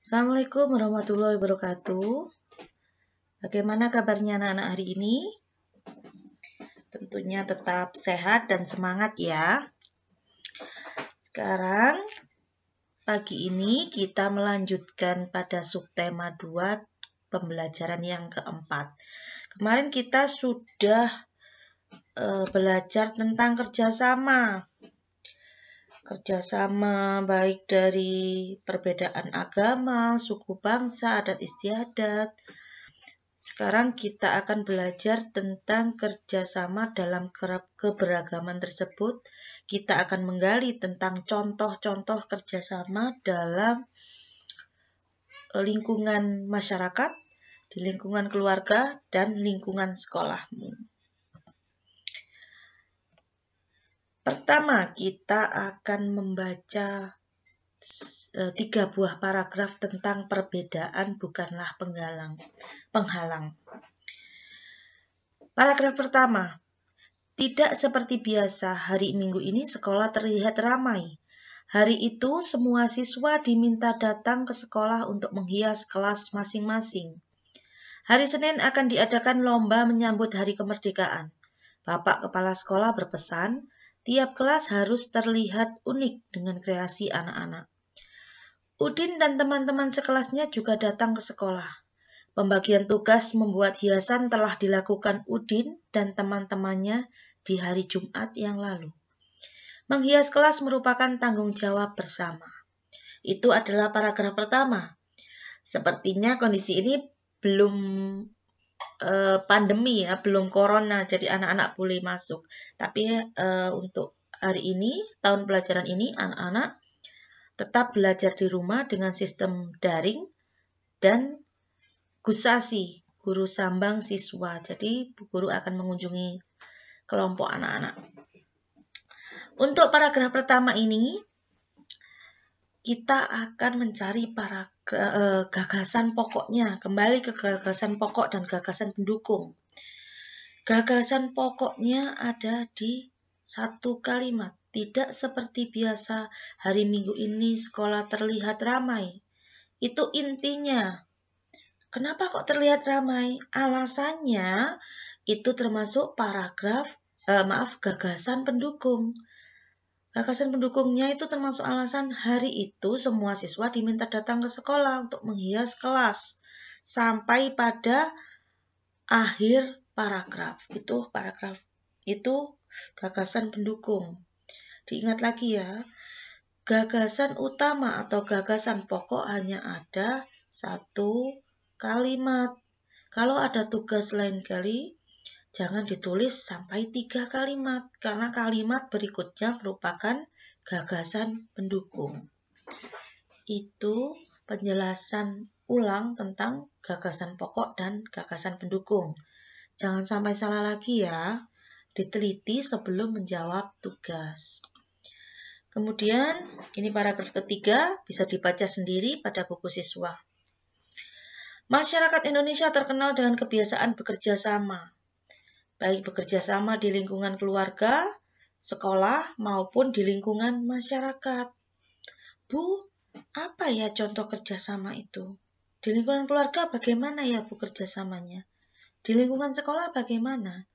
Assalamualaikum warahmatullahi wabarakatuh. Bagaimana kabarnya anak-anak hari ini? Tentunya tetap sehat dan semangat ya. Sekarang pagi ini kita melanjutkan pada subtema 2 pembelajaran yang keempat. Kemarin kita sudah belajar tentang kerjasama. Kerjasama baik dari perbedaan agama, suku bangsa, adat istiadat. Sekarang kita akan belajar tentang kerjasama dalam keberagaman tersebut. Kita akan menggali tentang contoh-contoh kerjasama dalam lingkungan masyarakat, di lingkungan keluarga, dan lingkungan sekolahmu. Pertama, kita akan membaca 3 buah paragraf tentang perbedaan bukanlah penghalang. Paragraf pertama, tidak seperti biasa, hari Minggu ini sekolah terlihat ramai. Hari itu semua siswa diminta datang ke sekolah untuk menghias kelas masing-masing. Hari Senin akan diadakan lomba menyambut hari kemerdekaan. Bapak Kepala Sekolah berpesan, tiap kelas harus terlihat unik dengan kreasi anak-anak. Udin dan teman-teman sekelasnya juga datang ke sekolah. Pembagian tugas membuat hiasan telah dilakukan Udin dan teman-temannya di hari Jumat yang lalu. Menghias kelas merupakan tanggung jawab bersama. Itu adalah paragraf pertama. Sepertinya kondisi ini belum pandemi ya, belum corona, jadi anak-anak boleh masuk. Tapi untuk hari ini, tahun pelajaran ini, anak-anak tetap belajar di rumah dengan sistem daring dan gusasi, guru sambang siswa. Jadi guru akan mengunjungi kelompok anak-anak. Untuk paragraf pertama ini, kita akan mencari gagasan pokoknya. Kembali ke gagasan pokok dan gagasan pendukung. Gagasan pokoknya ada di satu kalimat. Tidak seperti biasa, hari Minggu ini sekolah terlihat ramai. Itu intinya. Kenapa kok terlihat ramai? Alasannya itu termasuk gagasan pendukung. Gagasan pendukungnya itu termasuk alasan hari itu semua siswa diminta datang ke sekolah untuk menghias kelas. Sampai pada akhir paragraf. Itu gagasan pendukung. Diingat lagi ya, gagasan utama atau gagasan pokok hanya ada satu kalimat. Kalau ada tugas lain kali, jangan ditulis sampai 3 kalimat, karena kalimat berikutnya merupakan gagasan pendukung. Itu penjelasan ulang tentang gagasan pokok dan gagasan pendukung. Jangan sampai salah lagi ya, diteliti sebelum menjawab tugas. Kemudian, ini paragraf ketiga, bisa dibaca sendiri pada buku siswa. Masyarakat Indonesia terkenal dengan kebiasaan bekerja sama. Baik bekerja sama di lingkungan keluarga, sekolah, maupun di lingkungan masyarakat. Bu, apa ya contoh kerjasama itu? Di lingkungan keluarga bagaimana ya Bu kerjasamanya? Di lingkungan sekolah bagaimana?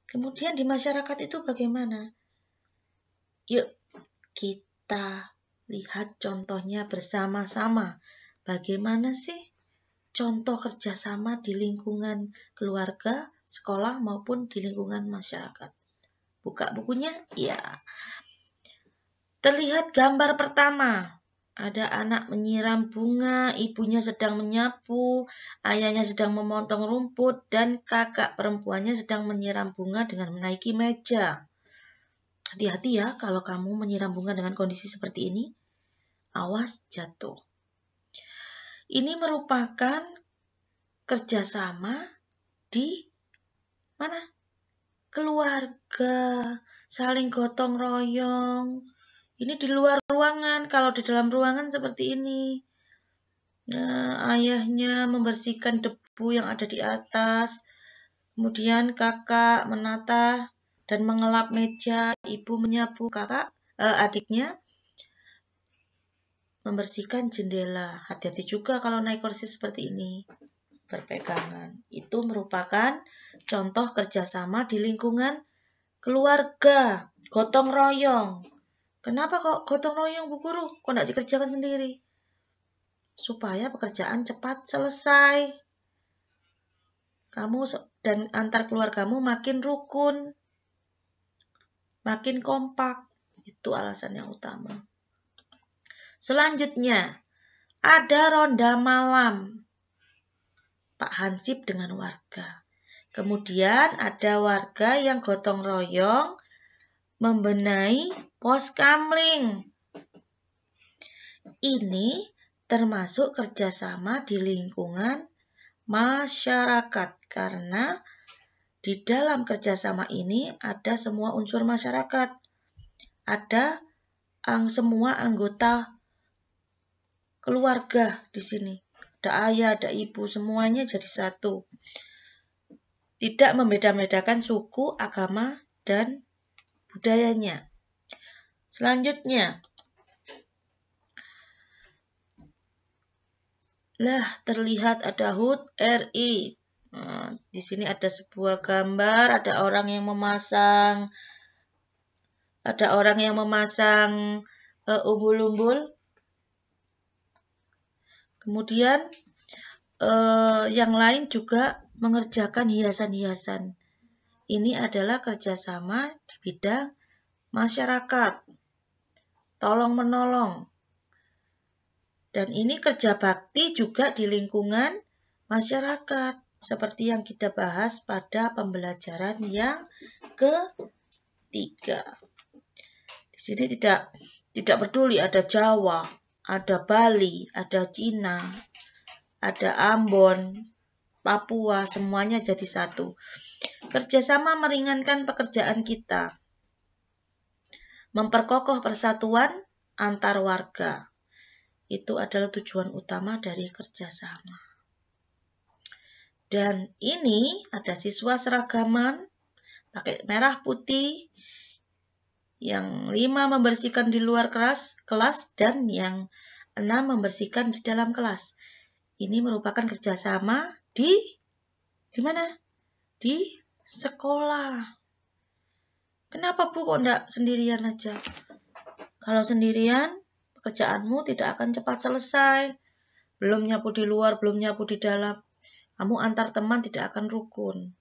Kemudian di masyarakat itu bagaimana? Yuk, kita lihat contohnya bersama-sama. Bagaimana sih contoh kerjasama di lingkungan keluarga, sekolah maupun di lingkungan masyarakat? Buka bukunya, ya. Terlihat gambar pertama. Ada anak menyiram bunga, ibunya sedang menyapu, ayahnya sedang memotong rumput, dan kakak perempuannya sedang menyiram bunga dengan menaiki meja. Hati-hati ya kalau kamu menyiram bunga dengan kondisi seperti ini. Awas jatuh. Ini merupakan kerjasama di mana? Keluarga, saling gotong royong. Ini di luar ruangan, kalau di dalam ruangan seperti ini. Nah, ayahnya membersihkan debu yang ada di atas. Kemudian kakak menata dan mengelap meja, ibu menyapu, adiknya membersihkan jendela. Hati-hati juga kalau naik kursi seperti ini, berpegangan. Itu merupakan contoh kerjasama di lingkungan keluarga, gotong royong. Kenapa kok gotong royong, Bu Guru? Kok tidak dikerjakan sendiri? Supaya pekerjaan cepat selesai. Kamu dan antar keluargamu makin rukun, makin kompak. Itu alasan yang utama. Selanjutnya, ada ronda malam Pak Hansip dengan warga. Kemudian ada warga yang gotong royong membenahi pos kamling. Ini termasuk kerjasama di lingkungan masyarakat karena di dalam kerjasama ini ada semua unsur masyarakat. Ada semua anggota keluarga di sini. Ada ayah, ada ibu, semuanya jadi satu. Tidak membeda-bedakan suku, agama, dan budayanya. Selanjutnya, terlihat ada HUT RI. Nah, di sini ada sebuah gambar, ada orang yang memasang umbul-umbul. Kemudian yang lain juga mengerjakan hiasan-hiasan. Ini adalah kerjasama di bidang masyarakat, tolong-menolong. Dan ini kerja bakti juga di lingkungan masyarakat, seperti yang kita bahas pada pembelajaran yang ketiga. Di sini tidak peduli ada Jawa, ada Bali, ada Cina, ada Ambon, Papua, semuanya jadi satu. Kerjasama meringankan pekerjaan kita, memperkokoh persatuan antar warga. Itu adalah tujuan utama dari kerjasama. Dan ini ada siswa seragaman, pakai merah putih, yang 5 membersihkan di luar kelas, dan yang 6 membersihkan di dalam kelas. Ini merupakan kerjasama di mana? Di sekolah. Kenapa Bu kok enggak sendirian aja? Kalau sendirian, pekerjaanmu tidak akan cepat selesai. Belum nyapu di luar, belum nyapu di dalam. Kamu antar teman tidak akan rukun.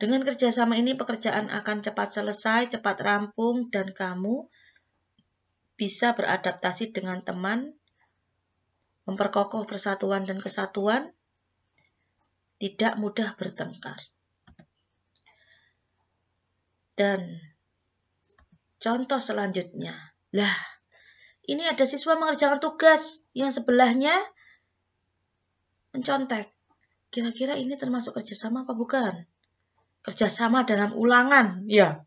Dengan kerjasama ini pekerjaan akan cepat selesai, cepat rampung, dan kamu bisa beradaptasi dengan teman, memperkokoh persatuan dan kesatuan, tidak mudah bertengkar. Dan contoh selanjutnya, ini ada siswa mengerjakan tugas yang sebelahnya mencontek. Kira-kira ini termasuk kerjasama apa bukan? Kerjasama dalam ulangan, ya.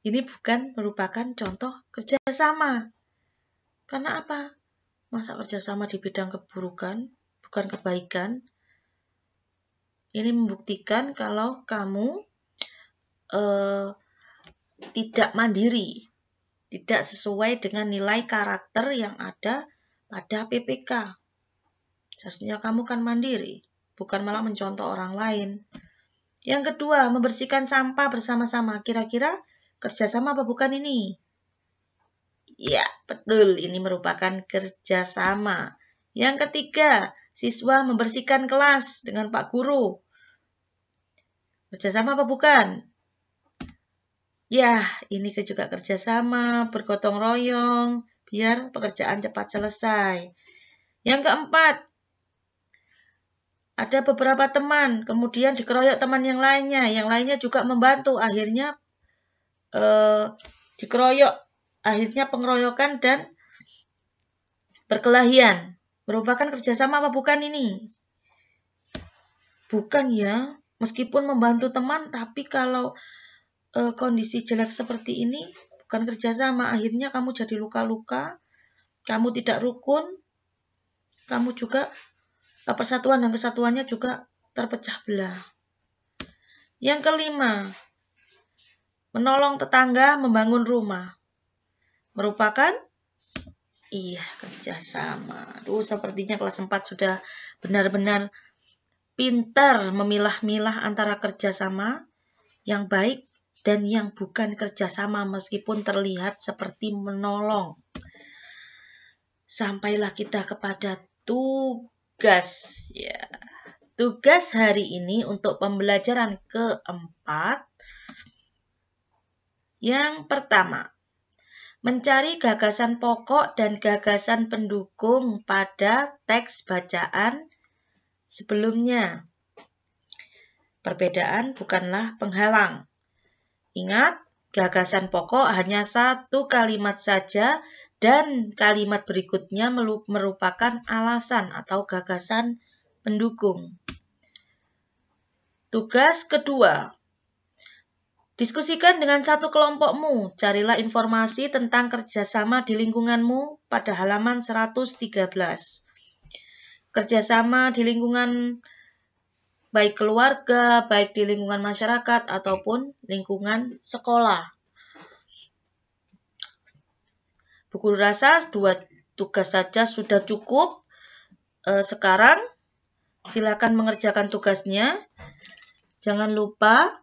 Ini bukan merupakan contoh kerjasama. Karena apa? Masa kerjasama di bidang keburukan, bukan kebaikan? Ini membuktikan kalau kamu tidak mandiri, tidak sesuai dengan nilai karakter yang ada pada PPK. Seharusnya kamu kan mandiri, bukan malah mencontoh orang lain. Yang kedua, membersihkan sampah bersama-sama. Kira-kira kerjasama apa bukan ini? Ya, betul. Ini merupakan kerjasama. Yang ketiga, siswa membersihkan kelas dengan Pak Guru. Kerjasama apa bukan? Ya, ini juga kerjasama, bergotong royong, biar pekerjaan cepat selesai. Yang keempat, ada beberapa teman, kemudian dikeroyok teman yang lainnya juga membantu, akhirnya dikeroyok, akhirnya pengeroyokan dan perkelahian. Merupakan kerjasama apa bukan ini? Bukan ya, meskipun membantu teman, tapi kalau kondisi jelek seperti ini bukan kerjasama, akhirnya kamu jadi luka-luka, kamu tidak rukun, kamu juga persatuan dan kesatuannya juga terpecah belah. Yang kelima, Menolong tetangga membangun rumah merupakan kerjasama. Sepertinya kelas 4 sudah benar-benar pintar memilah-milah antara kerjasama yang baik dan yang bukan kerjasama meskipun terlihat seperti menolong. Sampailah kita kepada tugas. Ya. Tugas hari ini untuk pembelajaran keempat. Yang pertama, mencari gagasan pokok dan gagasan pendukung pada teks bacaan sebelumnya. Perbedaan bukanlah penghalang. Ingat, gagasan pokok hanya satu kalimat saja dan kalimat berikutnya merupakan alasan atau gagasan pendukung. Tugas kedua. Diskusikan dengan satu kelompokmu. Carilah informasi tentang kerjasama di lingkunganmu pada halaman 113. Kerjasama di lingkungan baik keluarga, baik di lingkungan masyarakat, ataupun lingkungan sekolah. Bu Guru rasa 2 tugas saja sudah cukup. Sekarang silakan mengerjakan tugasnya. Jangan lupa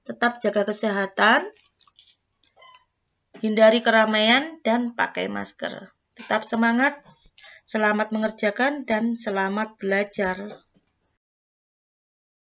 tetap jaga kesehatan, hindari keramaian, dan pakai masker. Tetap semangat, selamat mengerjakan, dan selamat belajar.